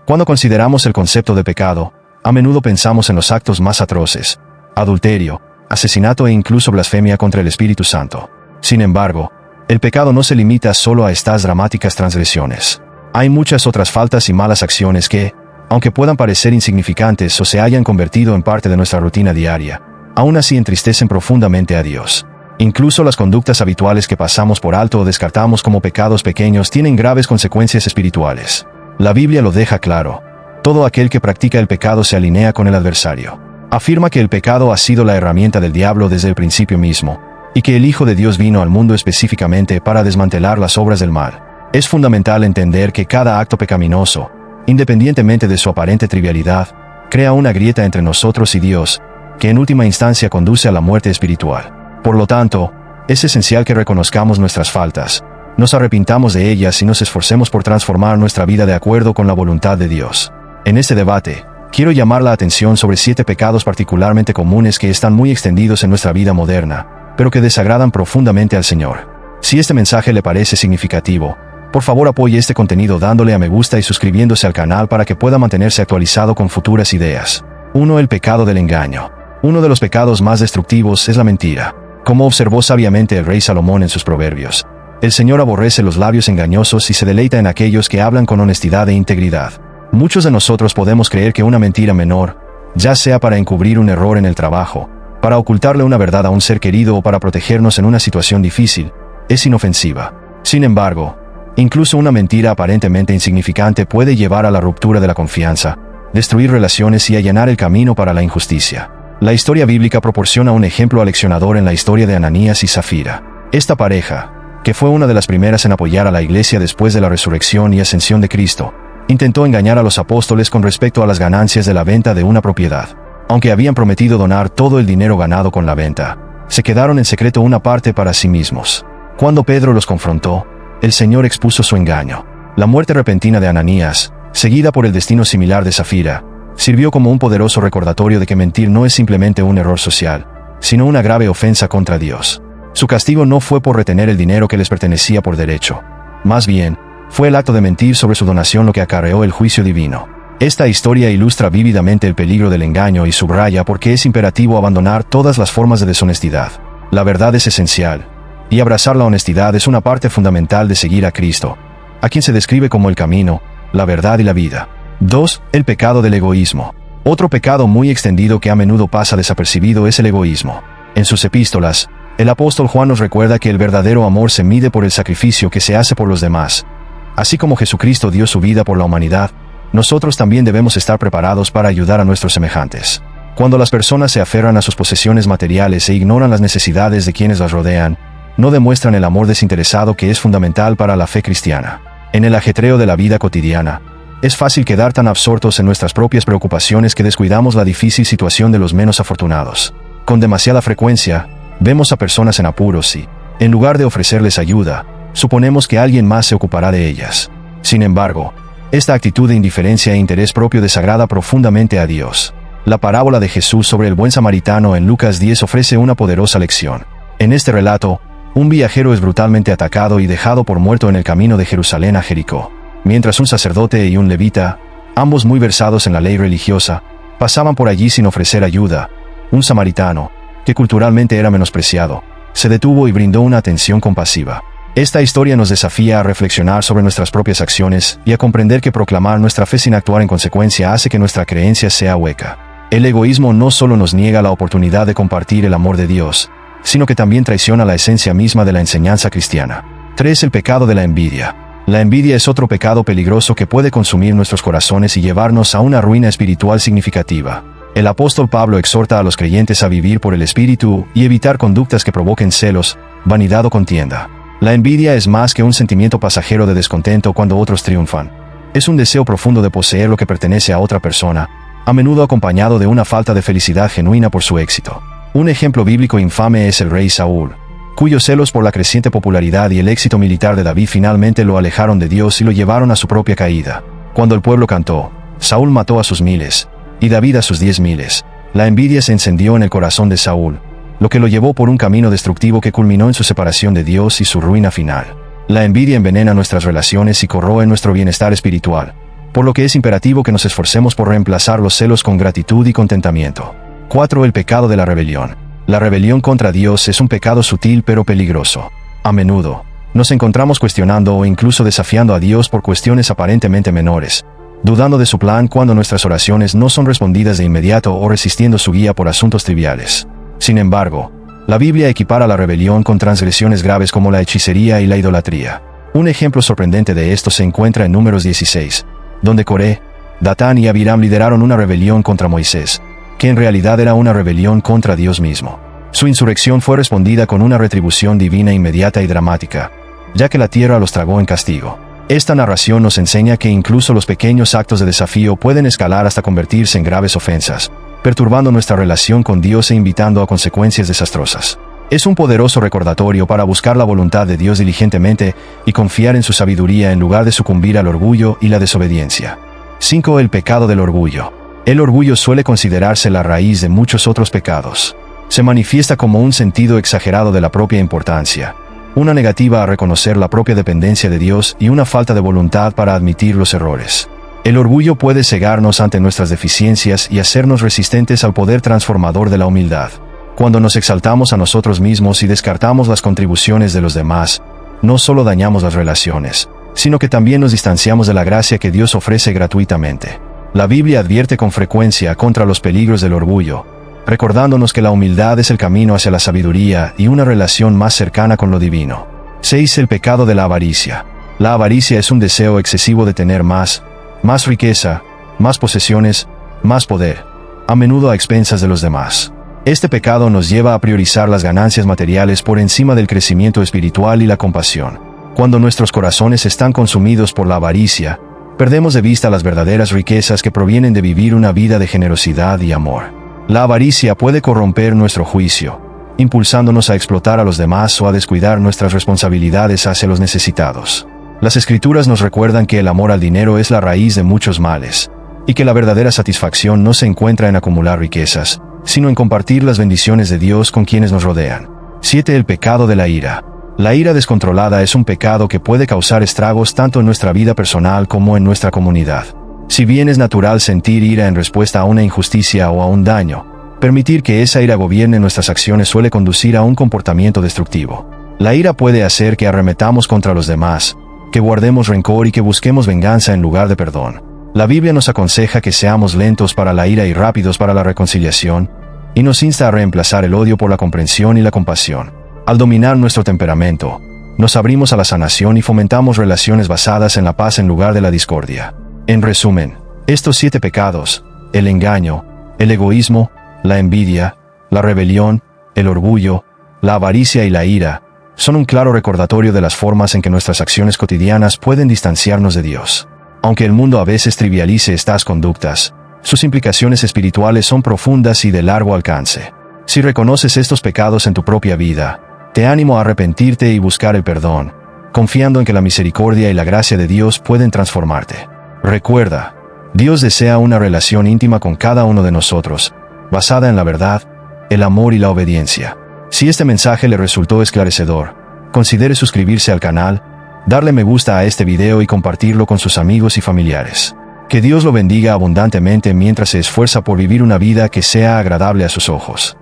Cuando consideramos el concepto de pecado, a menudo pensamos en los actos más atroces: adulterio, asesinato e incluso blasfemia contra el Espíritu Santo. Sin embargo, el pecado no se limita solo a estas dramáticas transgresiones. Hay muchas otras faltas y malas acciones que, aunque puedan parecer insignificantes o se hayan convertido en parte de nuestra rutina diaria, aún así entristecen profundamente a Dios. Incluso las conductas habituales que pasamos por alto o descartamos como pecados pequeños tienen graves consecuencias espirituales. La Biblia lo deja claro: todo aquel que practica el pecado se alinea con el adversario. Afirma que el pecado ha sido la herramienta del diablo desde el principio mismo, y que el Hijo de Dios vino al mundo específicamente para desmantelar las obras del mal. Es fundamental entender que cada acto pecaminoso, independientemente de su aparente trivialidad, crea una grieta entre nosotros y Dios, que en última instancia conduce a la muerte espiritual. Por lo tanto, es esencial que reconozcamos nuestras faltas, nos arrepintamos de ellas y nos esforcemos por transformar nuestra vida de acuerdo con la voluntad de Dios. En este debate, quiero llamar la atención sobre 7 pecados particularmente comunes que están muy extendidos en nuestra vida moderna, pero que desagradan profundamente al Señor. Si este mensaje le parece significativo, por favor apoye este contenido dándole a me gusta y suscribiéndose al canal para que pueda mantenerse actualizado con futuras ideas. 1. El pecado del engaño. Uno de los pecados más destructivos es la mentira. Como observó sabiamente el rey Salomón en sus proverbios, el Señor aborrece los labios engañosos y se deleita en aquellos que hablan con honestidad e integridad. Muchos de nosotros podemos creer que una mentira menor, ya sea para encubrir un error en el trabajo, para ocultarle una verdad a un ser querido o para protegernos en una situación difícil, es inofensiva. Sin embargo, incluso una mentira aparentemente insignificante puede llevar a la ruptura de la confianza, destruir relaciones y allanar el camino para la injusticia. La historia bíblica proporciona un ejemplo aleccionador en la historia de Ananías y Zafira. Esta pareja, que fue una de las primeras en apoyar a la iglesia después de la resurrección y ascensión de Cristo, intentó engañar a los apóstoles con respecto a las ganancias de la venta de una propiedad. Aunque habían prometido donar todo el dinero ganado con la venta, se quedaron en secreto una parte para sí mismos. Cuando Pedro los confrontó, el Señor expuso su engaño. La muerte repentina de Ananías, seguida por el destino similar de Zafira, sirvió como un poderoso recordatorio de que mentir no es simplemente un error social, sino una grave ofensa contra Dios. Su castigo no fue por retener el dinero que les pertenecía por derecho. Más bien, fue el acto de mentir sobre su donación lo que acarreó el juicio divino. Esta historia ilustra vívidamente el peligro del engaño y subraya por qué es imperativo abandonar todas las formas de deshonestidad. La verdad es esencial, y abrazar la honestidad es una parte fundamental de seguir a Cristo, a quien se describe como el camino, la verdad y la vida. 2. El pecado del egoísmo. Otro pecado muy extendido que a menudo pasa desapercibido es el egoísmo. En sus epístolas, el apóstol Juan nos recuerda que el verdadero amor se mide por el sacrificio que se hace por los demás. Así como Jesucristo dio su vida por la humanidad, nosotros también debemos estar preparados para ayudar a nuestros semejantes. Cuando las personas se aferran a sus posesiones materiales e ignoran las necesidades de quienes las rodean, no demuestran el amor desinteresado que es fundamental para la fe cristiana. En el ajetreo de la vida cotidiana, es fácil quedar tan absortos en nuestras propias preocupaciones que descuidamos la difícil situación de los menos afortunados. Con demasiada frecuencia, vemos a personas en apuros y, en lugar de ofrecerles ayuda, suponemos que alguien más se ocupará de ellas. Sin embargo, esta actitud de indiferencia e interés propio desagrada profundamente a Dios. La parábola de Jesús sobre el buen samaritano en Lucas 10 ofrece una poderosa lección. En este relato, un viajero es brutalmente atacado y dejado por muerto en el camino de Jerusalén a Jericó. Mientras un sacerdote y un levita, ambos muy versados en la ley religiosa, pasaban por allí sin ofrecer ayuda, un samaritano, que culturalmente era menospreciado, se detuvo y brindó una atención compasiva. Esta historia nos desafía a reflexionar sobre nuestras propias acciones y a comprender que proclamar nuestra fe sin actuar en consecuencia hace que nuestra creencia sea hueca. El egoísmo no solo nos niega la oportunidad de compartir el amor de Dios, sino que también traiciona la esencia misma de la enseñanza cristiana. 3. El pecado de la envidia. La envidia es otro pecado peligroso que puede consumir nuestros corazones y llevarnos a una ruina espiritual significativa. El apóstol Pablo exhorta a los creyentes a vivir por el Espíritu y evitar conductas que provoquen celos, vanidad o contienda. La envidia es más que un sentimiento pasajero de descontento cuando otros triunfan. Es un deseo profundo de poseer lo que pertenece a otra persona, a menudo acompañado de una falta de felicidad genuina por su éxito. Un ejemplo bíblico infame es el rey Saúl, cuyos celos por la creciente popularidad y el éxito militar de David finalmente lo alejaron de Dios y lo llevaron a su propia caída. Cuando el pueblo cantó, Saúl mató a sus 1000, y David a sus 10,000. La envidia se encendió en el corazón de Saúl, lo que lo llevó por un camino destructivo que culminó en su separación de Dios y su ruina final. La envidia envenena nuestras relaciones y corroe nuestro bienestar espiritual, por lo que es imperativo que nos esforcemos por reemplazar los celos con gratitud y contentamiento. 4. El pecado de la rebelión. La rebelión contra Dios es un pecado sutil pero peligroso. A menudo, nos encontramos cuestionando o incluso desafiando a Dios por cuestiones aparentemente menores, dudando de su plan cuando nuestras oraciones no son respondidas de inmediato o resistiendo su guía por asuntos triviales. Sin embargo, la Biblia equipara la rebelión con transgresiones graves como la hechicería y la idolatría. Un ejemplo sorprendente de esto se encuentra en Números 16, donde Coré, Datán y Abiram lideraron una rebelión contra Moisés, que en realidad era una rebelión contra Dios mismo. Su insurrección fue respondida con una retribución divina inmediata y dramática, ya que la tierra los tragó en castigo. Esta narración nos enseña que incluso los pequeños actos de desafío pueden escalar hasta convertirse en graves ofensas, perturbando nuestra relación con Dios e invitando a consecuencias desastrosas. Es un poderoso recordatorio para buscar la voluntad de Dios diligentemente y confiar en su sabiduría en lugar de sucumbir al orgullo y la desobediencia. 5. El pecado del orgullo. El orgullo suele considerarse la raíz de muchos otros pecados. Se manifiesta como un sentido exagerado de la propia importancia, una negativa a reconocer la propia dependencia de Dios y una falta de voluntad para admitir los errores. El orgullo puede cegarnos ante nuestras deficiencias y hacernos resistentes al poder transformador de la humildad. Cuando nos exaltamos a nosotros mismos y descartamos las contribuciones de los demás, no solo dañamos las relaciones, sino que también nos distanciamos de la gracia que Dios ofrece gratuitamente. La Biblia advierte con frecuencia contra los peligros del orgullo, recordándonos que la humildad es el camino hacia la sabiduría y una relación más cercana con lo divino. 6. El pecado de la avaricia. La avaricia es un deseo excesivo de tener más riqueza, más posesiones, más poder, a menudo a expensas de los demás. Este pecado nos lleva a priorizar las ganancias materiales por encima del crecimiento espiritual y la compasión. Cuando nuestros corazones están consumidos por la avaricia, perdemos de vista las verdaderas riquezas que provienen de vivir una vida de generosidad y amor. La avaricia puede corromper nuestro juicio, impulsándonos a explotar a los demás o a descuidar nuestras responsabilidades hacia los necesitados. Las Escrituras nos recuerdan que el amor al dinero es la raíz de muchos males, y que la verdadera satisfacción no se encuentra en acumular riquezas, sino en compartir las bendiciones de Dios con quienes nos rodean. 7. El pecado de la ira. La ira descontrolada es un pecado que puede causar estragos tanto en nuestra vida personal como en nuestra comunidad. Si bien es natural sentir ira en respuesta a una injusticia o a un daño, permitir que esa ira gobierne nuestras acciones suele conducir a un comportamiento destructivo. La ira puede hacer que arremetamos contra los demás, que guardemos rencor y que busquemos venganza en lugar de perdón. La Biblia nos aconseja que seamos lentos para la ira y rápidos para la reconciliación, y nos insta a reemplazar el odio por la comprensión y la compasión. Al dominar nuestro temperamento, nos abrimos a la sanación y fomentamos relaciones basadas en la paz en lugar de la discordia. En resumen, estos 7 pecados, el engaño, el egoísmo, la envidia, la rebelión, el orgullo, la avaricia y la ira, son un claro recordatorio de las formas en que nuestras acciones cotidianas pueden distanciarnos de Dios. Aunque el mundo a veces trivialice estas conductas, sus implicaciones espirituales son profundas y de largo alcance. Si reconoces estos pecados en tu propia vida, te animo a arrepentirte y buscar el perdón, confiando en que la misericordia y la gracia de Dios pueden transformarte. Recuerda, Dios desea una relación íntima con cada uno de nosotros, basada en la verdad, el amor y la obediencia. Si este mensaje le resultó esclarecedor, considere suscribirse al canal, darle me gusta a este video y compartirlo con sus amigos y familiares. Que Dios lo bendiga abundantemente mientras se esfuerza por vivir una vida que sea agradable a sus ojos.